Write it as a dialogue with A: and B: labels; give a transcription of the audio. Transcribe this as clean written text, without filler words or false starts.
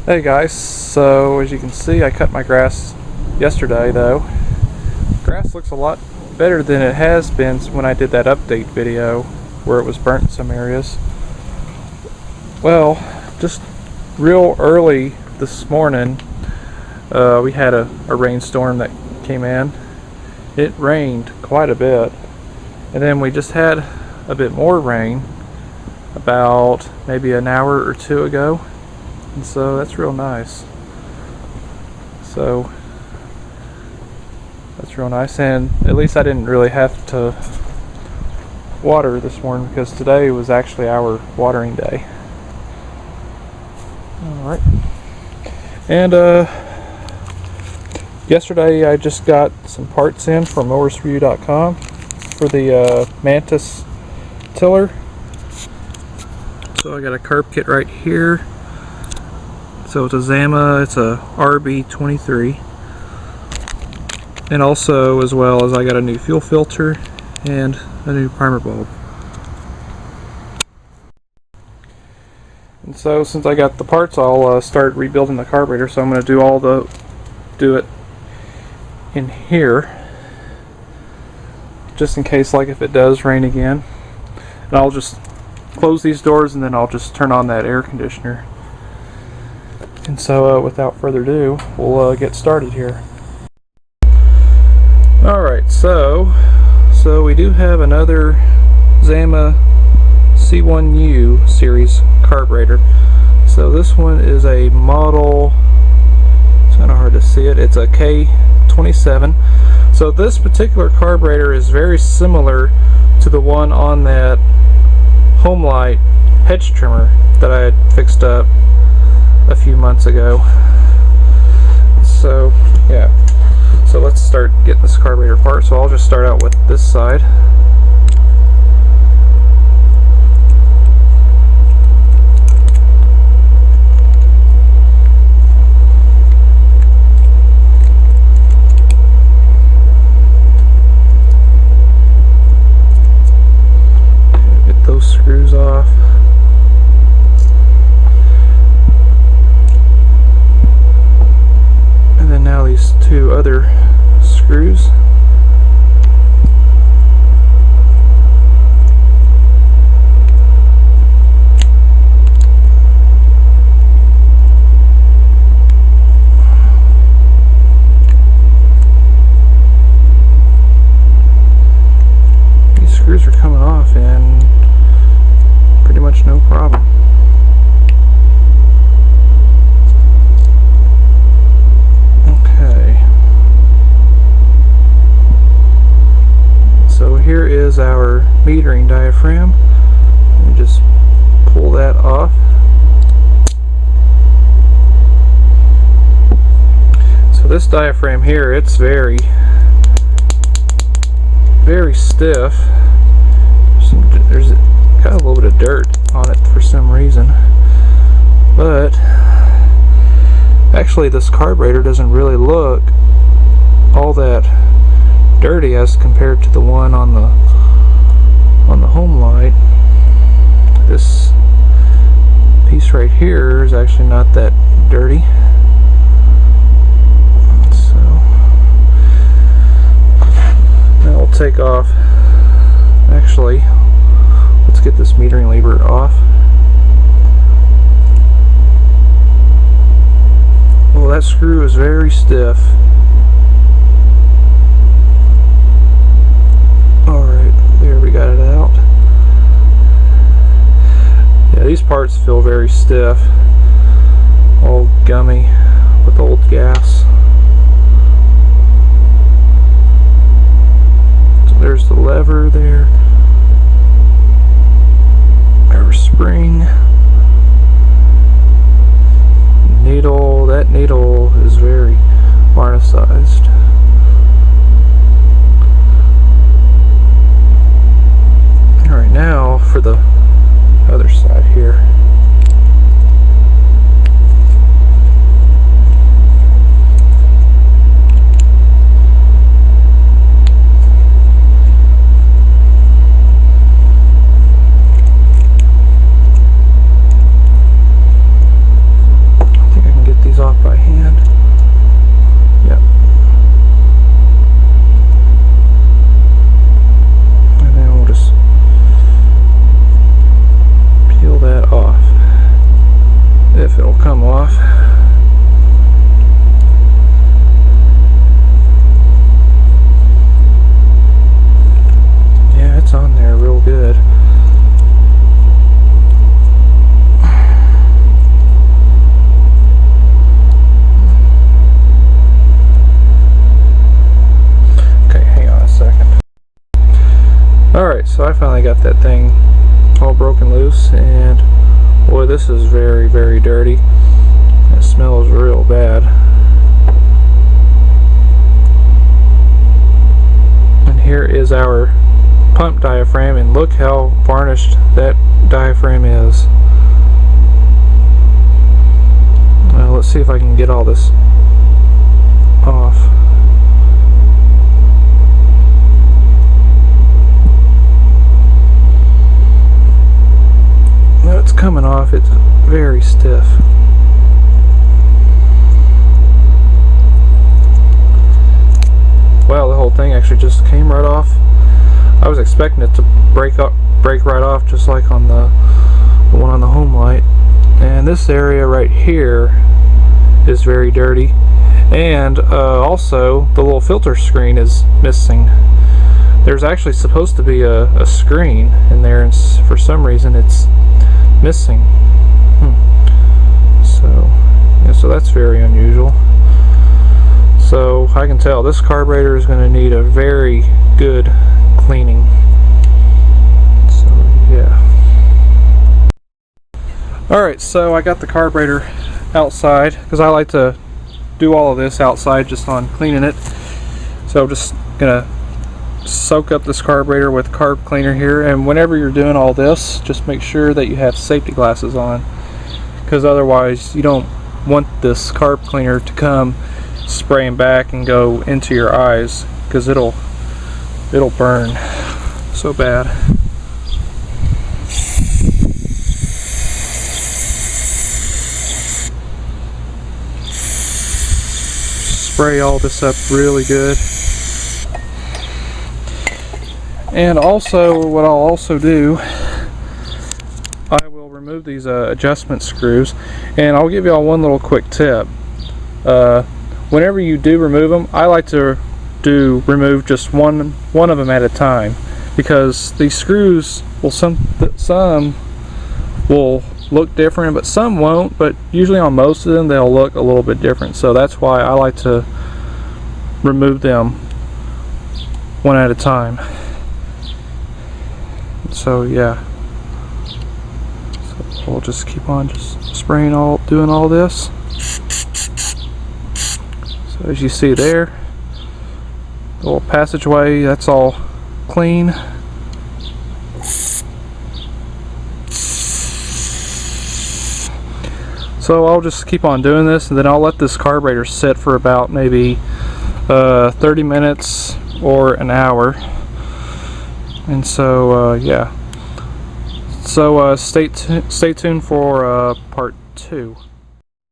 A: Hey guys, so as you can see I cut my grass yesterday though. Grass looks a lot better than it has been when I did that update video where it was burnt in some areas. Well, just real early this morning we had a rainstorm that came in. It rained quite a bit, and then we just had a bit more rain about maybe an hour or two ago. And so that's real nice. So that's real nice, and at least I didn't really have to water this morning because today was actually our watering day. Alright. And yesterday I just got some parts in from mowersreview.com for the Mantis tiller. So I got a carb kit right here. So it's a Zama, it's a RB23, and also as well as I got a new fuel filter and a new primer bulb. And so since I got the parts, I'll start rebuilding the carburetor. So I'm going to do it in here, just in case, like if it does rain again. And I'll just close these doors and then I'll just turn on that air conditioner. And so without further ado, we'll get started here. Alright, so we do have another Zama C1U series carburetor. So this one is a model, it's kind of hard to see it, it's a K27. So this particular carburetor is very similar to the one on that Homelight hedge trimmer that I had fixed up a few months ago. So yeah, so let's start getting this carburetor apart. So I'll just start out with this side. Get those screws off. Now these two other screws. These screws are coming off and pretty much no problem. Here is our metering diaphragm. Let me just pull that off. So this diaphragm here, it's very stiff. There's got a little bit of dirt on it for some reason, but actually this carburetor doesn't really look all that dirty as compared to the one on the Homelight. This piece right here is actually not that dirty. So now we'll take off. Actually, let's get this metering lever off. Well, that screw is very stiff. Got it out. Yeah, these parts feel very stiff, all gummy with old gas. So there's the lever there, our spring, needle. That needle is very varnicized. Alright, now for the other side here. come off. Yeah, it's on there real good. Okay, hang on a second. Alright, so I finally got that thing all broken loose, and boy, this is very, very dirty. It smells real bad. And here is our pump diaphragm, and look how varnished that diaphragm is. Well, let's see if I can get all this off. No, it's coming off. It's very stiff. Wow, the whole thing actually just came right off. I was expecting it to break right off, just like on the one on the home light. And this area right here is very dirty, and also the little filter screen is missing. There's actually supposed to be a screen in there, and for some reason it's missing. So that's very unusual. So I can tell this carburetor is going to need a very good cleaning. So yeah. Alright, so I got the carburetor outside because I like to do all of this outside just on cleaning it. So I'm just gonna soak up this carburetor with carb cleaner here, and whenever you're doing all this, just make sure that you have safety glasses on, because otherwise you don't want this carb cleaner to come spraying back and go into your eyes, because it'll burn so bad. Spray all this up really good. And also, what I'll also do, I will remove these adjustment screws, and I'll give y'all one little quick tip. Whenever you do remove them, I like to remove just one of them at a time, because these screws will some will look different, but some won't. But usually on most of them, they'll look a little bit different. So that's why I like to remove them one at a time. So yeah, so we'll just keep on just spraying doing all this. So as you see there, the little passageway, that's all clean. So I'll just keep on doing this, and then I'll let this carburetor sit for about maybe 30 minutes or an hour. And so yeah, so stay tuned for part 2.